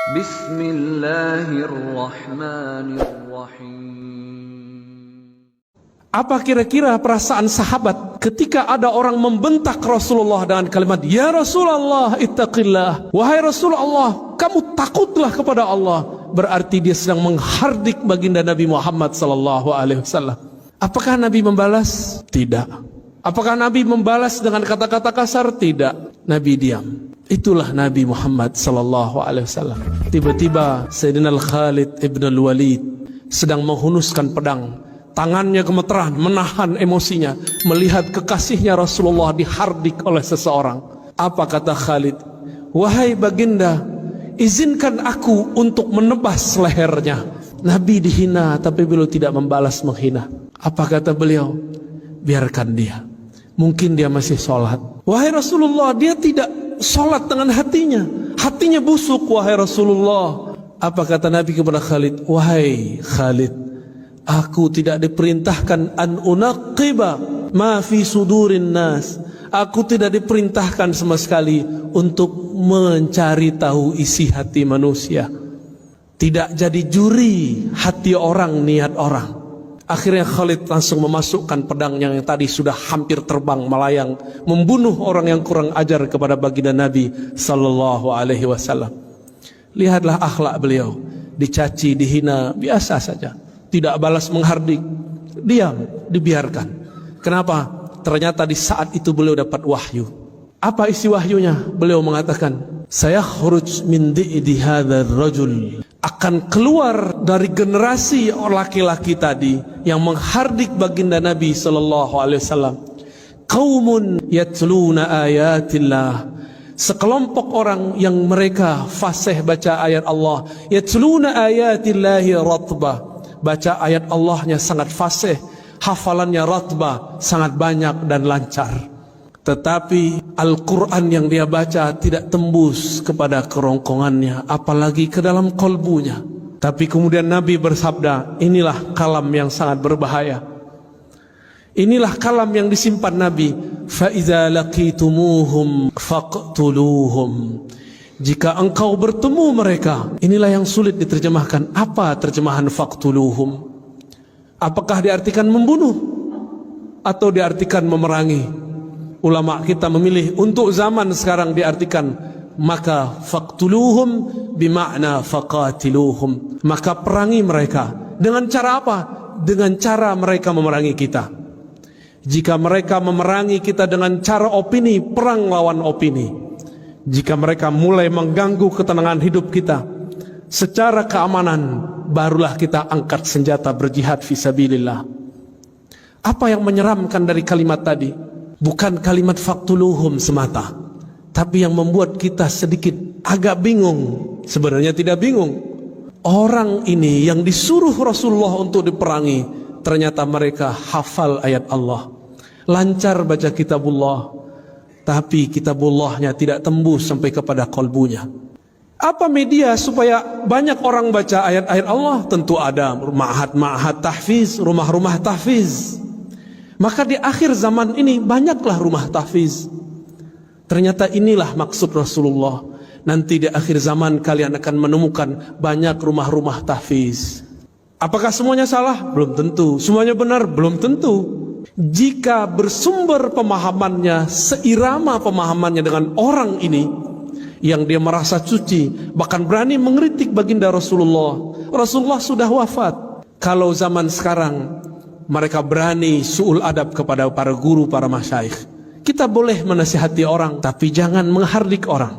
Bismillahirrahmanirrahim. Apa kira-kira perasaan sahabat ketika ada orang membentak Rasulullah dengan kalimat, "Ya Rasulullah, ittaqillah." Wahai Rasulullah, kamu takutlah kepada Allah. Berarti dia sedang menghardik baginda Nabi Muhammad sallallahu alaihi wasallam. Apakah Nabi membalas? Tidak. Apakah Nabi membalas dengan kata-kata kasar? Tidak. Nabi diam. Itulah Nabi Muhammad sallallahu alaihi wasallam. Tiba-tiba Sayyidina Khalid ibn al-Walid sedang menghunuskan pedang. Tangannya gemeteran, menahan emosinya melihat kekasihnya Rasulullah dihardik oleh seseorang. Apa kata Khalid? "Wahai baginda, izinkan aku untuk menebas lehernya." Nabi dihina tapi beliau tidak membalas menghina. Apa kata beliau? Biarkan dia, mungkin dia masih sholat. Wahai Rasulullah, dia tidak sholat dengan hatinya. Hatinya busuk, wahai Rasulullah. Apa kata Nabi kepada Khalid? Wahai Khalid, aku tidak diperintahkan an unaqiba ma fi sudurin nas. Aku tidak diperintahkan sama sekali untuk mencari tahu isi hati manusia. Tidak jadi juri hati orang, niat orang. Akhirnya Khalid langsung memasukkan pedangnya yang tadi sudah hampir terbang melayang, membunuh orang yang kurang ajar kepada baginda Nabi sallallahu alaihi wasallam. Lihatlah akhlak beliau, dicaci, dihina, biasa saja. Tidak balas menghardik, diam, dibiarkan. Kenapa? Ternyata di saat itu beliau dapat wahyu. Apa isi wahyunya? Beliau mengatakan, "Saya khuruj min di'di hadzal rajul." Akan keluar dari generasi laki-laki tadi yang menghardik baginda Nabi sallallahu alaihi wasallam. Qaumun yatluna ayatillah. Sekelompok orang yang mereka fasih baca ayat Allah. Yatluna ayatillahi ratbah. Baca ayat Allahnya sangat fasih, hafalannya ratbah, sangat banyak dan lancar. Tetapi Al-Quran yang dia baca tidak tembus kepada kerongkongannya, apalagi ke dalam kolbunya. Tapi kemudian Nabi bersabda, inilah kalam yang sangat berbahaya. Inilah kalam yang disimpan Nabi. فَإِذَا لَقِيتُمُوهُمْ فَاقْتُلُوهُمْ. Jika engkau bertemu mereka, inilah yang sulit diterjemahkan. Apa terjemahan faqtuluhum? Apakah diartikan membunuh atau diartikan memerangi? Ulama kita memilih untuk zaman sekarang diartikan maka faqtuluhum bimakna faqatiluhum. Maka perangi mereka. Dengan cara apa? Dengan cara mereka memerangi kita. Jika mereka memerangi kita dengan cara opini, perang lawan opini. Jika mereka mulai mengganggu ketenangan hidup kita secara keamanan, barulah kita angkat senjata berjihad fisabilillah. Apa yang menyeramkan dari kalimat tadi? Bukan kalimat faqtuluhum semata, tapi yang membuat kita sedikit agak bingung. Sebenarnya tidak bingung. Orang ini yang disuruh Rasulullah untuk diperangi, ternyata mereka hafal ayat Allah, lancar baca kitabullah, tapi kitabullahnya tidak tembus sampai kepada kolbunya. Apa media supaya banyak orang baca ayat-ayat Allah? Tentu ada ma'had tahfiz, rumah-rumah tahfiz. Maka di akhir zaman ini banyaklah rumah tahfiz. Ternyata inilah maksud Rasulullah. Nanti di akhir zaman kalian akan menemukan banyak rumah-rumah tahfiz. Apakah semuanya salah? Belum tentu. Semuanya benar? Belum tentu. Jika bersumber pemahamannya, seirama pemahamannya dengan orang ini yang dia merasa suci, bahkan berani mengkritik baginda Rasulullah. Rasulullah sudah wafat. Kalau zaman sekarang mereka berani su'ul adab kepada para guru, para masyaikh. Kita boleh menasihati orang, tapi jangan menghardik orang.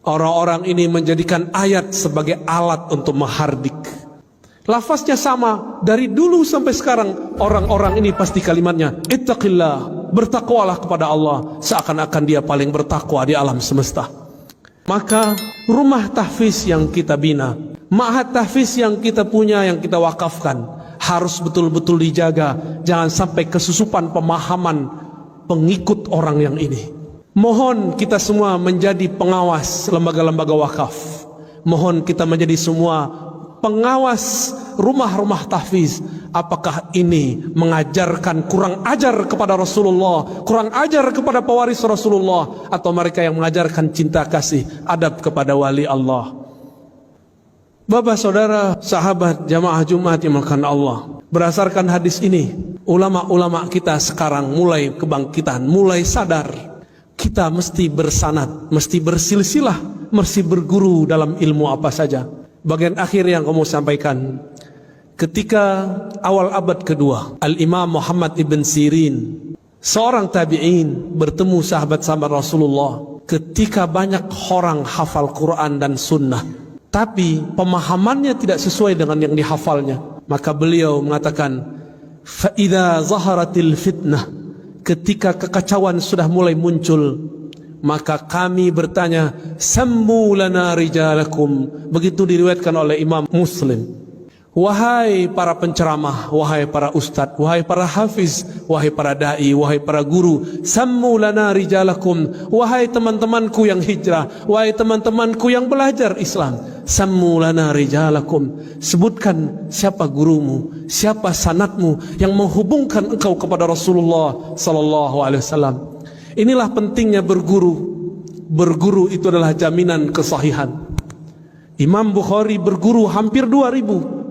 Orang-orang ini menjadikan ayat sebagai alat untuk menghardik. Lafaznya sama dari dulu sampai sekarang. Orang-orang ini pasti kalimatnya ittaqillah, bertakwalah kepada Allah, seakan-akan dia paling bertakwa di alam semesta. Maka rumah tahfiz yang kita bina, ma'had tahfiz yang kita punya, yang kita wakafkan, harus betul-betul dijaga. Jangan sampai kesusupan pemahaman pengikut orang yang ini. Mohon kita semua menjadi pengawas lembaga-lembaga wakaf. Mohon kita menjadi semua pengawas rumah-rumah tahfiz. Apakah ini mengajarkan kurang ajar kepada Rasulullah, kurang ajar kepada pewaris Rasulullah, atau mereka yang mengajarkan cinta kasih, adab kepada wali Allah? Bapak, saudara, sahabat, jamaah Jumat yang dimuliakan Allah, berdasarkan hadis ini, ulama-ulama kita sekarang mulai kebangkitan, mulai sadar. Kita mesti bersanad, mesti bersilsilah, mesti berguru dalam ilmu apa saja. Bagian akhir yang kamu sampaikan, ketika awal abad kedua, Al-Imam Muhammad ibn Sirin, seorang tabi'in, bertemu sahabat-sahabat Rasulullah. Ketika banyak orang hafal Quran dan sunnah, tapi pemahamannya tidak sesuai dengan yang dihafalnya, maka beliau mengatakan, فَإِذَا ظَهَرَتِ الْفِتْنَةِ, ketika kekacauan sudah mulai muncul, maka kami bertanya, سَمُّوا لَنَا رِجَالَكُمْ. Begitu diriwayatkan oleh Imam Muslim. Wahai para penceramah, wahai para ustadz, wahai para hafiz, wahai para da'i, wahai para guru, sammu lana rijalakum, wahai teman-temanku yang hijrah, wahai teman-temanku yang belajar Islam, sammu lana rijalakum, sebutkan siapa gurumu, siapa sanadmu yang menghubungkan engkau kepada Rasulullah sallallahu alaihi wasallam. Inilah pentingnya berguru. Berguru itu adalah jaminan kesahihan. Imam Bukhari berguru hampir 2000.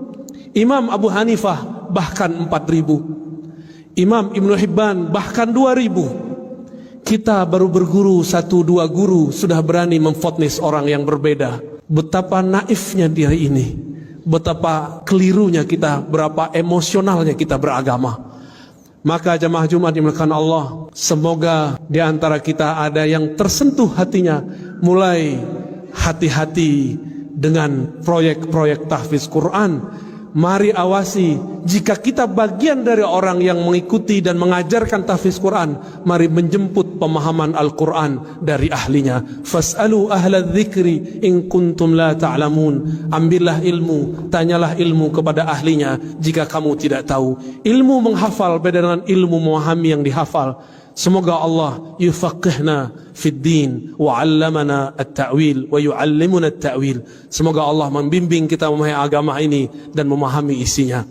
Imam Abu Hanifah bahkan 4000. Imam Ibnu Hibban bahkan 2000. Kita baru berguru 1-2 guru sudah berani memfotnis orang yang berbeda. Betapa naifnya diri ini, betapa kelirunya kita, berapa emosionalnya kita beragama. Maka jamaah Jumat dimuliakan Allah, semoga di antara kita ada yang tersentuh hatinya, mulai hati-hati dengan proyek-proyek tahfiz Quran. Mari awasi, jika kita bagian dari orang yang mengikuti dan mengajarkan tahfiz Quran, mari menjemput pemahaman Al-Quran dari ahlinya. Fas'alu ahla dzikri in kuntum la ta'lamun. Ambillah ilmu, tanyalah ilmu kepada ahlinya jika kamu tidak tahu. Ilmu menghafal beda dengan ilmu memahami yang dihafal. Semoga Allah yufaqihna fid din wa 'allamana at-ta'wil wa yu'allimuna at-ta'wil. Semoga Allah membimbing kita memahami agama ini dan memahami isinya.